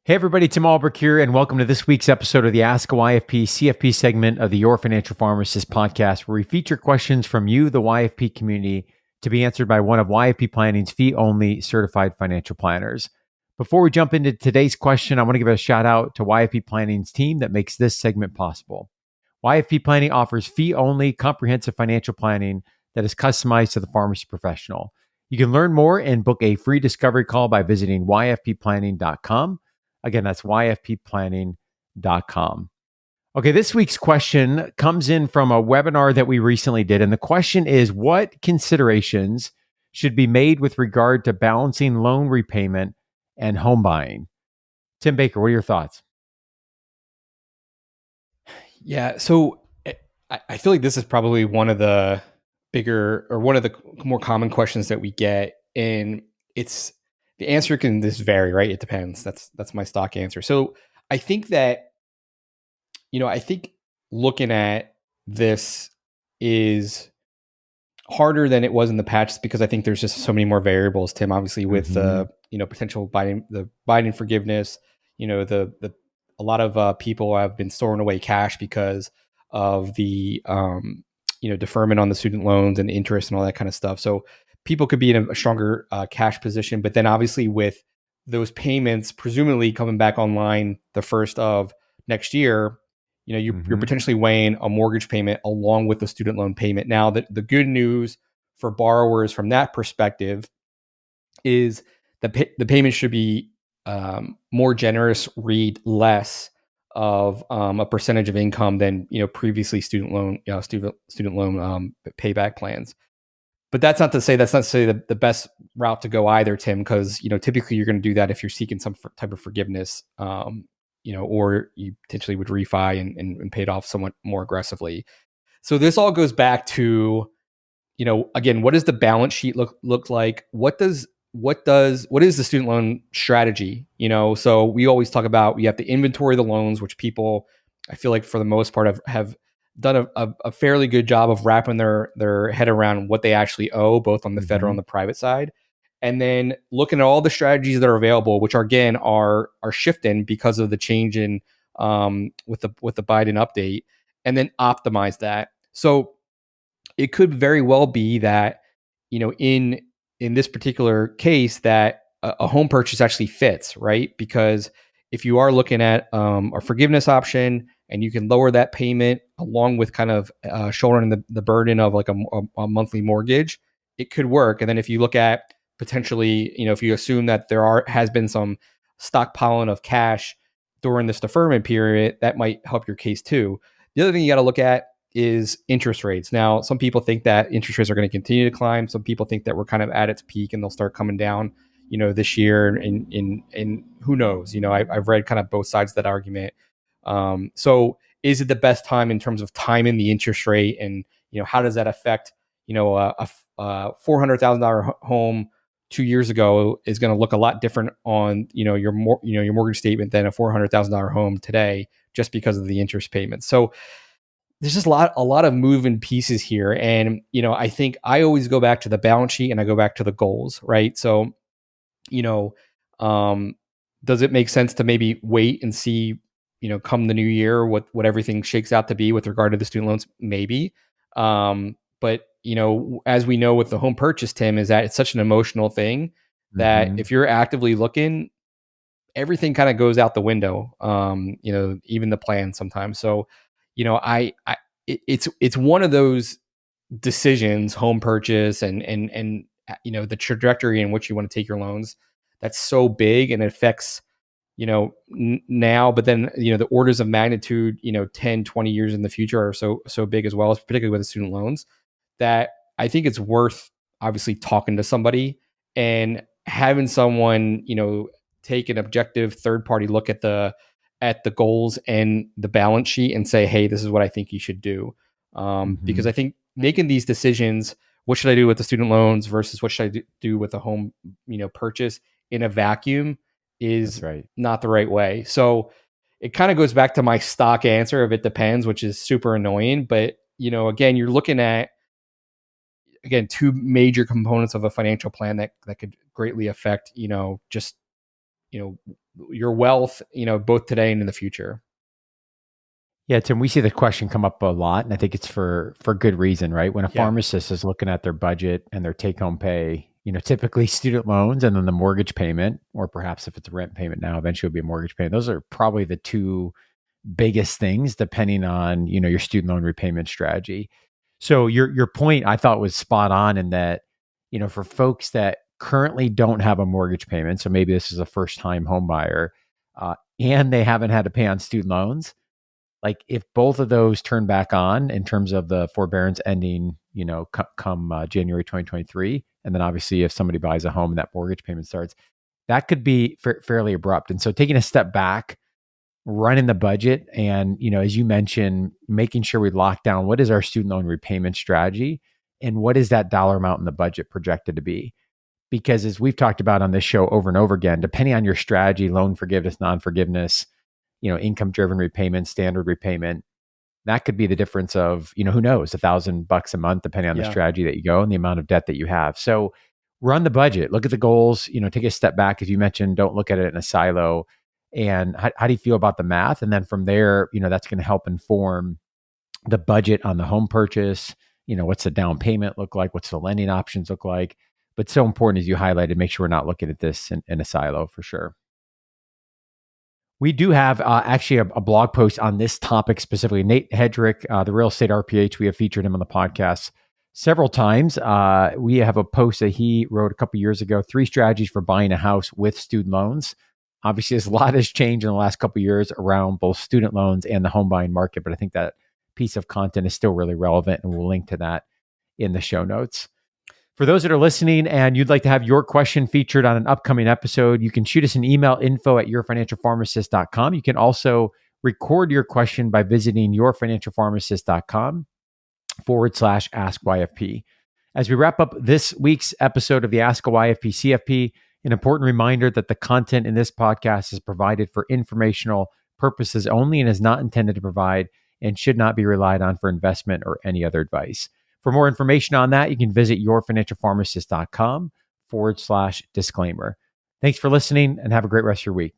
Hey everybody, Tim Albrecht here, and welcome to this week's episode of the Ask a YFP CFP segment of the Your Financial Pharmacist Podcast, where we feature questions from you, the YFP community, to be answered by one of YFP Planning's fee-only certified financial planners. Before we jump into today's question, I want to give a shout out to YFP Planning's team that makes this segment possible. YFP Planning offers fee-only comprehensive financial planning that is customized to the pharmacy professional. You can learn more and book a free discovery call by visiting yfpplanning.com. Again, that's yfpplanning.com. Okay, this week's question comes in from a webinar that we recently did. And the question is, what considerations should be made with regard to balancing loan repayment and home buying? Tim Baker, what are your thoughts? Yeah, so I feel like this is probably one of the bigger or one of the more common questions that we get. And the answer can this vary, right? It depends. That's my stock answer. So I think that, I think looking at this is harder than it was in the past because I think there's just so many more variables, Tim, obviously with the potential Biden forgiveness, a lot of people have been storing away cash because of the deferment on the student loans and interest and all that kind of stuff. So people could be in a stronger cash position, but then obviously with those payments presumably coming back online the first of next year, you're potentially weighing a mortgage payment along with the student loan payment. Now, the good news for borrowers from that perspective is the payment should be more generous, read less of a percentage of income than previously student loan payback plans. But that's not to say the best route to go either, Tim, because typically you're going to do that if you're seeking some type of forgiveness, or you potentially would refi and pay it off somewhat more aggressively. So this all goes back to, again, what does the balance sheet look like? What is the student loan strategy? So we always talk about, we have to inventory the loans, which people, I feel like for the most part have done a fairly good job of wrapping their head around what they actually owe, both on the federal and the private side. And then looking at all the strategies that are available, which are shifting because of the change in with the Biden update, and then optimize that. So it could very well be that in this particular case that a home purchase actually fits, right? Because if you are looking at a forgiveness option and you can lower that payment along with kind of shouldering the burden of like a monthly mortgage, it could work. And then if you look at potentially, if you assume that has been some stockpiling of cash during this deferment period, that might help your case too. The other thing you got to look at is interest rates. Now, some people think that interest rates are going to continue to climb. Some people think that we're kind of at its peak and they'll start coming down, this year. And who knows? I've read kind of both sides of that argument. So is it the best time in terms of timing the interest rate, and how does that affect a $400,000 home 2 years ago is going to look a lot different on your mortgage statement than a $400,000 home today, just because of the interest payments. So there's just a lot of moving pieces here, and I think I always go back to the balance sheet and I go back to the goals, right? So does it make sense to maybe wait and see come the new year what everything shakes out to be with regard to the student loans? Maybe. But as we know with the home purchase, Tim, is that it's such an emotional thing that if you're actively looking, everything kind of goes out the window. Even the plan sometimes. So, it's one of those decisions, home purchase and the trajectory in which you want to take your loans, that's so big and it affects now, but then the orders of magnitude 10, 20 years in the future are so big as well, particularly with the student loans, that I think it's worth obviously talking to somebody and having someone take an objective third party look at the goals and the balance sheet and say, hey, this is what I think you should do. Because I think making these decisions, what should I do with the student loans versus what should I do with the home purchase in a vacuum, is not the right way. So it kind of goes back to my stock answer of it depends, which is super annoying. But, again, you're looking at, two major components of a financial plan that could greatly affect, just your wealth, both today and in the future. Yeah, Tim, we see the question come up a lot, and I think it's for good reason, right? When a Yeah. pharmacist is looking at their budget and their take-home pay, typically student loans and then the mortgage payment, or perhaps if it's a rent payment now, eventually it'll be a mortgage payment. Those are probably the two biggest things, depending on your student loan repayment strategy. So your point I thought was spot on in that, for folks that currently don't have a mortgage payment, so maybe this is a first-time home buyer, and they haven't had to pay on student loans. Like if both of those turn back on in terms of the forbearance ending, come January 2023, and then obviously if somebody buys a home and that mortgage payment starts, that could be fairly abrupt. And so taking a step back, running the budget, and as you mentioned, making sure we lock down what is our student loan repayment strategy and what is that dollar amount in the budget projected to be. Because as we've talked about on this show over and over again, depending on your strategy, loan forgiveness, non-forgiveness, income driven repayment, standard repayment, that could be the difference of, who knows, $1,000 a month, depending on the strategy that you go and the amount of debt that you have. So run the budget, look at the goals, take a step back. As you mentioned, don't look at it in a silo. And how do you feel about the math? And then from there, that's going to help inform the budget on the home purchase. What's the down payment look like? What's the lending options look like? But so important, as you highlighted, make sure we're not looking at this in a silo for sure. We do have actually a blog post on this topic specifically. Nate Hedrick, the Real Estate RPH, we have featured him on the podcast several times. We have a post that he wrote a couple years ago, 3 strategies for buying a house with student loans. Obviously, a lot has changed in the last couple of years around both student loans and the home buying market, but I think that piece of content is still really relevant, and we'll link to that in the show notes. For those that are listening and you'd like to have your question featured on an upcoming episode, you can shoot us an email, info@yourfinancialpharmacist.com. You can also record your question by visiting yourfinancialpharmacist.com/ask YFP. As we wrap up this week's episode of the Ask a YFP CFP, an important reminder that the content in this podcast is provided for informational purposes only and is not intended to provide and should not be relied on for investment or any other advice. For more information on that, you can visit yourfinancialpharmacist.com/disclaimer. Thanks for listening and have a great rest of your week.